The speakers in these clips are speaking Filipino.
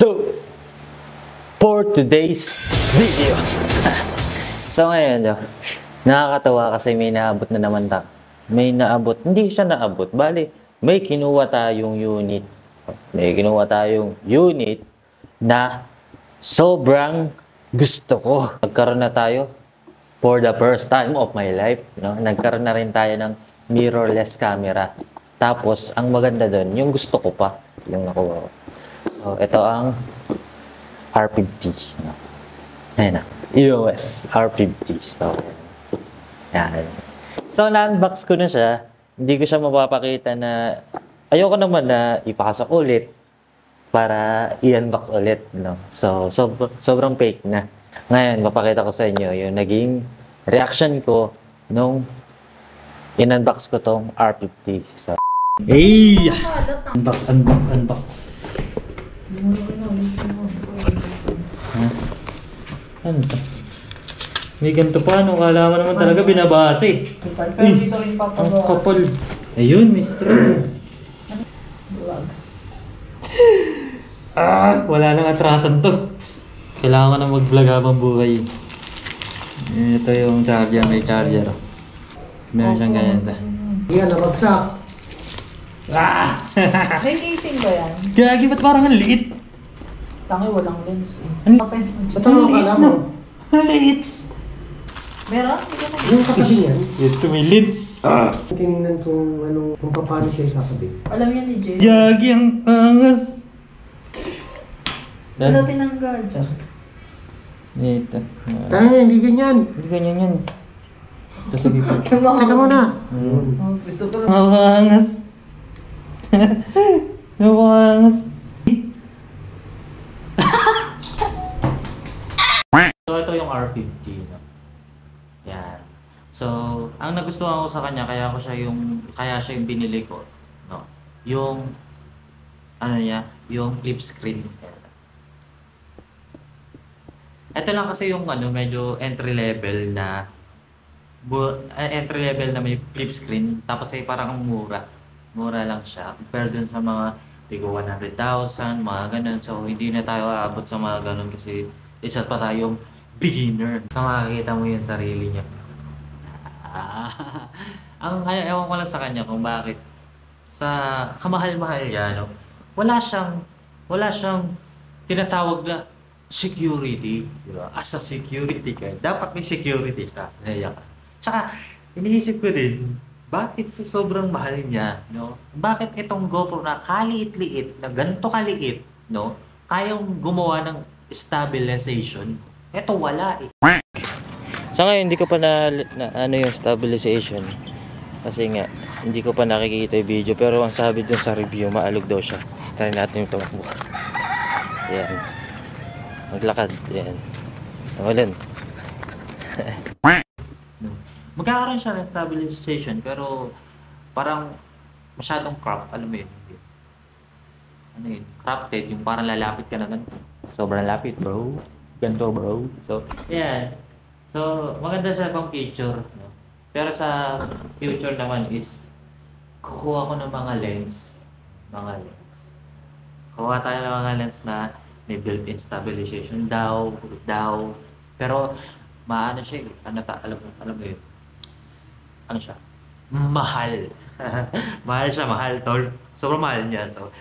So, for today's video. So ngayon, nakakatawa kasi may naabot na naman May naabot, hindi siya naabot. Bali, may kinuha tayong unit. May kinuha tayong unit na sobrang gusto ko. Nagkaroon na tayo for the first time of my life. No? Nagkaroon na rin tayo ng mirrorless camera. Tapos, ang maganda doon, yung gusto ko pa. Yung nakuha ko. So, ito ang R50. No? Ayan na. EOS R50. So, yan. So, na-unbox ko na siya. Hindi ko siya mapapakita na ayoko naman na ipasok ulit para i-unbox ulit. No? So, sobrang fake na. Ngayon, mapakita ko sa inyo yung naging reaction ko nung in-unbox ko tong R50. So, hey! Unbox. Ano to? May ganito pa, no? Kala mo naman talaga binabasa eh. Uy, ang kapal. Ayun, mistro. Wala nang atrasan to. Kailangan ko na mag-vlog habang buhay. Ito yung charger, may charger. Meron siyang ganyan. Yan, nabagsak. May casing ba yan? Gagi, ba't parang ang liit? Tangi, walang lens eh. Ba't ang akala mo? Ang liit. Meron? Yung katabi niyan, Ito may lens. tingnan kung paano siya sasabi. Alam niya ni Jay. Gagi, ang angas. Wala tinanggal. Ito. Tayo, hindi ganyan. Hindi ganyan yan. Ito sa gitna. Teka muna. Oh, gusto ko lang. Nakangas. Nakangas. So, ito yung R50. No? Yan. So, ang nagustuhan ko sa kanya, kaya siya yung binili ko. No? Yung, ano niya, yung flip screen. Ito lang kasi yung medyo entry level na may flip screen, tapos ay parang mura lang siya compare dun sa mga tigo 100,000 mga ganun. So hindi na tayo aabot sa mga ganun kasi isa pa tayong beginner. So makikita mo yung sarili niya. Ewan ko lang sa kanya kung bakit sa kamahal-mahal niya, no? wala siyang tinatawag na security, di ba? As a security ka, dapat may security ka. Tsaka, iniisip ko din, bakit sa sobrang mahal niya, no? Bakit itong GoPro na kaliit-liit, na ganito kaliit, no? Kayang gumawa ng stabilization? Ito wala eh. Sa ngayon, hindi ko pa yung stabilization. Kasi nga, hindi ko pa nakikita yung video. Pero ang sabi dun sa review, maalog daw siya. Try natin yung tumakbo. Ayan. Maglakad. Ayan. Tawalan. Magkakaroon siya ng stabilization pero parang masyadong crop. Alam mo yun? Ano yun? Crafted. Yung parang lalapit ka na ganito. Sobrang lapit bro. Ganito bro. So, ayan. So, maganda siya pang picture. No? Pero sa future naman is kukuha ko ng mga lens. Kukuha tayo ng mga lens na may built-in stabilization daw. Pero maano siya, alam mo yun. Ano siya? Mahal. mahal tol. Sobrang mahal niya. So,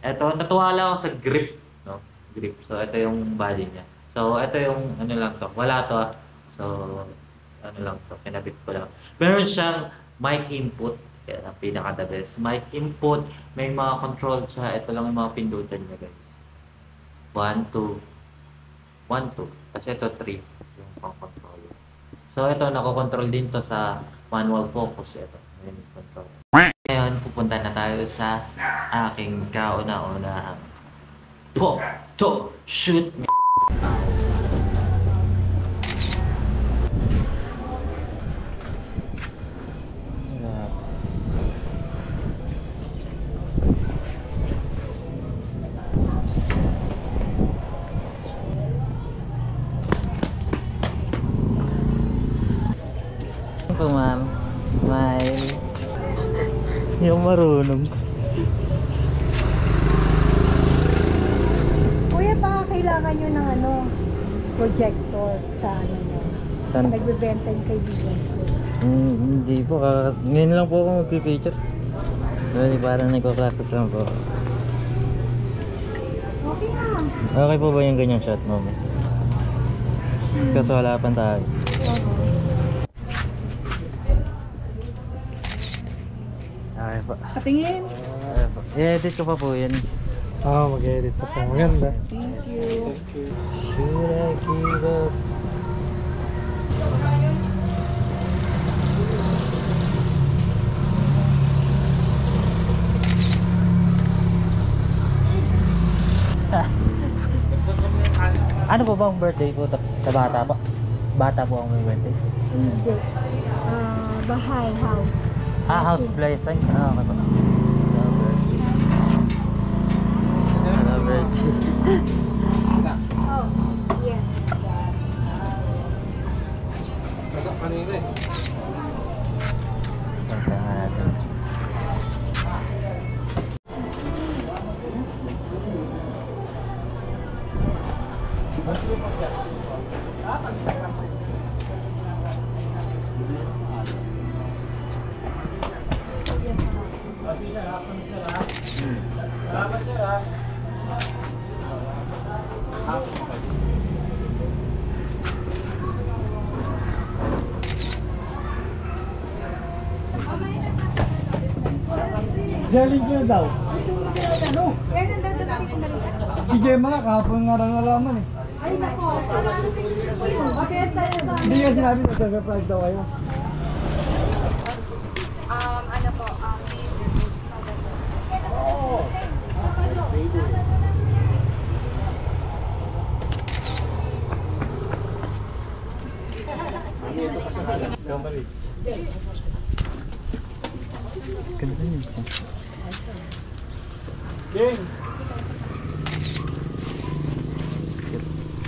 eto, natuwa lang ako sa grip, no? Grip. So, ito yung body niya. So, ito yung ano lang to. Wala to. So, ano lang to. Kinabit ko lang. Meron siyang mic input. Yan ang pinaka-the best. Mic input. May mga control siya. Ito lang yung mga pindutan niya, guys. 1, 2. Kasi ito 3 yung pang-control. So ito, nako-control din to sa manual focus. Ito, yung control. Ngayon, pupunta na tayo sa aking kauna-unahang photo shoot. Ma'am, smile. Yung marunong. Kuya, kailangan nyo ng ano, projector sa ano nyo. Saan? Nagbebenta yung kaibigan ko. Hindi po. Ngayon lang po ako magpipicture. Well, parang nagko-practice lang po. Okay na. Okay po ba yung ganyan shot mo? Kaso wala pang tayo. Okay po. Patingin. Okay po. I-edit ko pa po yan. Mag-edit pa siya. Maganda. Thank you. Should I give up? Ano po ba ang birthday po sa bata po? Bata po ang may birthday? Hindi. Bahay, house. House blessing? Okay po. Hello birthday. Oh, yes. Punta nga natin. Galing ko daw. Yan ang dadating sa balita. DJ Mala, kahapon nga lang nalaman eh. Ay, nako. Bakit tayo sa... Hindi nga sinabi na surprise daw kayo. Ano po, Ganda yun. Ding!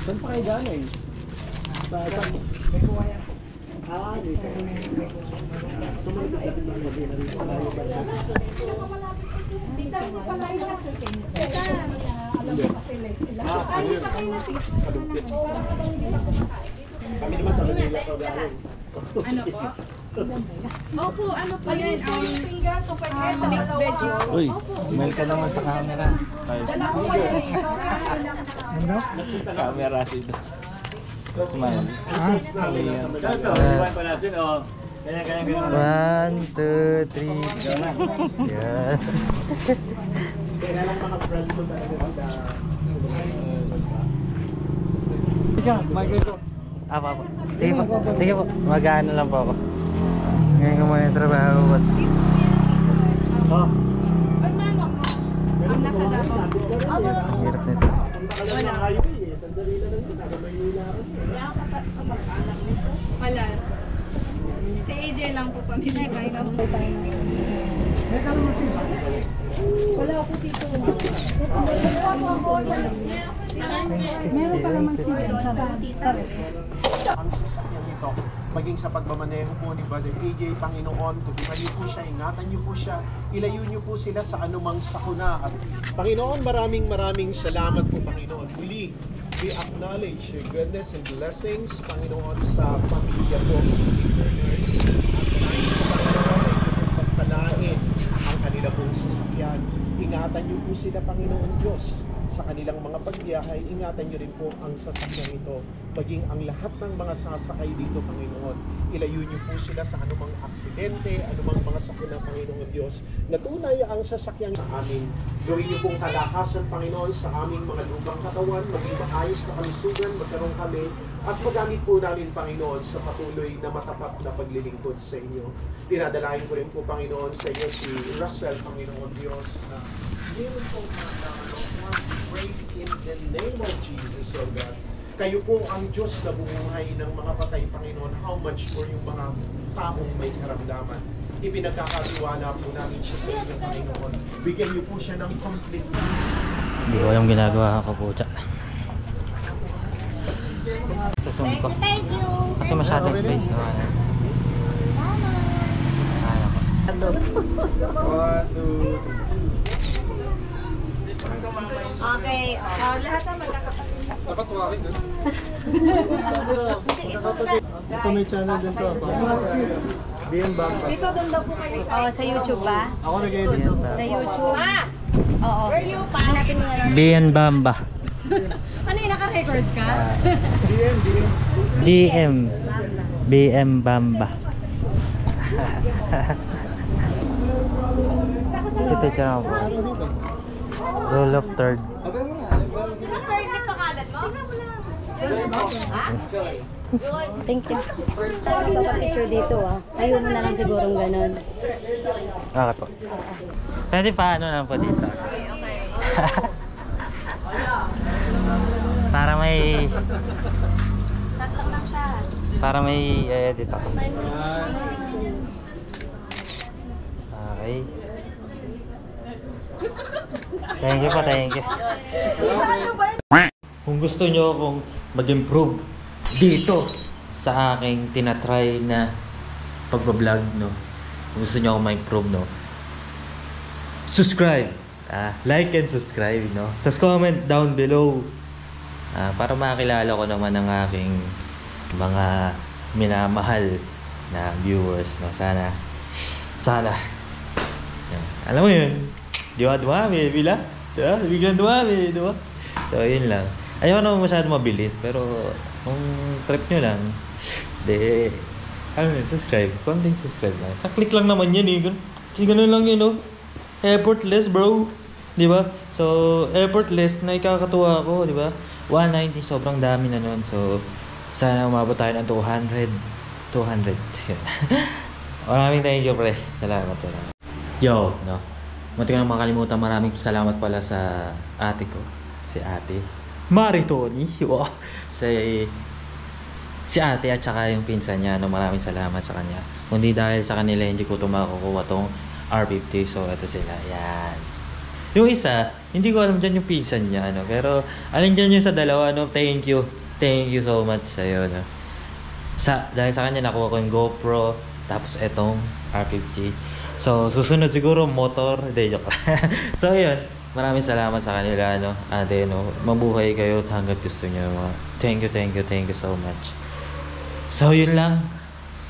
Saan pa kayo galing? Sa may kuha yan. Dito. So may kapatid ng gabi na rin. Kami naman sa Manila ko galing. Ano po? Opo, ano po yun? Mixed veggies. Uy, smile ka naman sa camera. Dala ko po yun. Ano? Camera dito. Smile. One, two, three, go na. Yan. Kaya lang mga friend ko talaga sila. Ika, Michael ko. Po. Sige po. Sige po. Mag-ano lang po ako. Ngayon ko muna yung trabaho. Boss. Oh. Ang nasa Davao. Hirap nito. Wala. Wala. Si AJ lang po pamilya. Kaya na po. May kalamansi ba? Wala ako dito. Meron ka naman sila. Ang sasakyan nito, maging sa pagmamaneho po ni Brother AJ, Panginoon, tulungan niyo po siya, ingatan niyo po siya, ilayo niyo po sila sa anumang sakuna. At Panginoon, maraming salamat po, Panginoon. Muli, we acknowledge your goodness and blessings, Panginoon, sa pamilya po ni Bernard. At Panginoon, ay pagpalain ang kanila pong sasakyan. Ingatan niyo po sila, Panginoon Diyos, sa kanilang mga pagbiyahe. Ingatan niyo rin po ang sasakyan ito, maging ang lahat ng mga sasakay dito, Panginoon. Ilayo niyo po sila sa anumang aksidente, anumang mga sakuna, Panginoon Diyos, na tunay ang sasakyan sa amin. Gawin niyo pong kalakasan, Panginoon, sa aming mga lubang katawan, maging maayos na kalusugan, magkaroon kami, at magamit po namin, Panginoon, sa patuloy na matapat na paglilingkod sa inyo. Dinadalain ko rin po, Panginoon, sa iyo si Russell, Panginoon Diyos, na meron pong pray in the name of Jesus, O God. Kayo po ang Diyos na bumuhay ng mga patay, Panginoon. How much more yung mga taong may karamdaman. Ipinagkakatiwala po namin siya sa inyo, Panginoon. Bigyan niyo po siya ng complete peace. Hindi ko alam ginagawa ko po. Sa Zoom ko. Thank you. Kasi masyadong space. Okay. Lahat na magkakapatid. Ito may channel din to. BM Bamba. Oo, sa YouTube ba? Ako nag-edit. Sa YouTube? Oo. Hanapin mo na lang. BN Bamba. Ano yung naka-record ka? BM Bamba. Ito siya po. Roll of third. Thank you. Picture dito Ayun mo na lang sigurong ganun. Okay po. Pwede pa ano lang po dito. Para may... Tatlong lang siya. Para may edit ako. Okay. Thank you po, thank you. Kung gusto nyo akong mag-improve dito sa aking tinatry na pagbablog, no? Kung gusto nyo akong ma-improve, no? Subscribe! Like and subscribe, no? Tapos comment down below para makilala ko naman ang aking mga minamahal na viewers, no? Sana yan. Alam mo yun, di ba dumami, biglang dumami, di ba? So yun lang. Ayoko naman masyado mabilis, pero kung trip nyo lang, subscribe, konting subscribe lang. Sa click lang naman yan ganun lang yun, no? Effortless, bro, di ba? So effortless na ikakatuwa ko, di ba? 190, sobrang dami na nun. So sana umabot tayo ng 200. Maraming thank you, pre. Salamat. Yo, no? Munti ko nang makalimutan, maraming salamat pala sa ate ko. Si ate Maritoni. Wow. Si ate at saka yung pinsan niya, no? Maraming salamat sa kanya. Kundi dahil sa kanila, hindi ko makukuha tong R50. So, ito sila. Yan. Yung isa, hindi ko alam dyan yung pinsan niya, no? Pero, alin dyan yung sa dalawa, no? Thank you. Thank you so much sa'yo, no? Dahil sa kanya, nakuha ko yung GoPro. Tapos, etong R50. So, susunod siguro motor. Hindi, joke. So, yun. Maraming salamat sa kanila, no? Ate, no? Mabuhay kayo hanggat gusto nyo. Thank you so much. So, yun lang.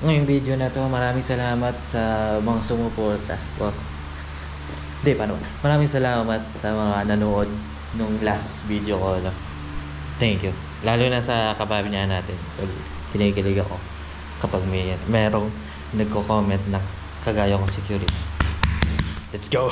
Ngayong video na to, maraming salamat sa mga sumuporta. Wow. Hindi, paano? Maraming salamat sa mga nanood nung last video ko, no? Thank you. Lalo na sa kapamilya natin. Kinikilig ako kapag merong nagko-comment na kagaya kong security. Let's go!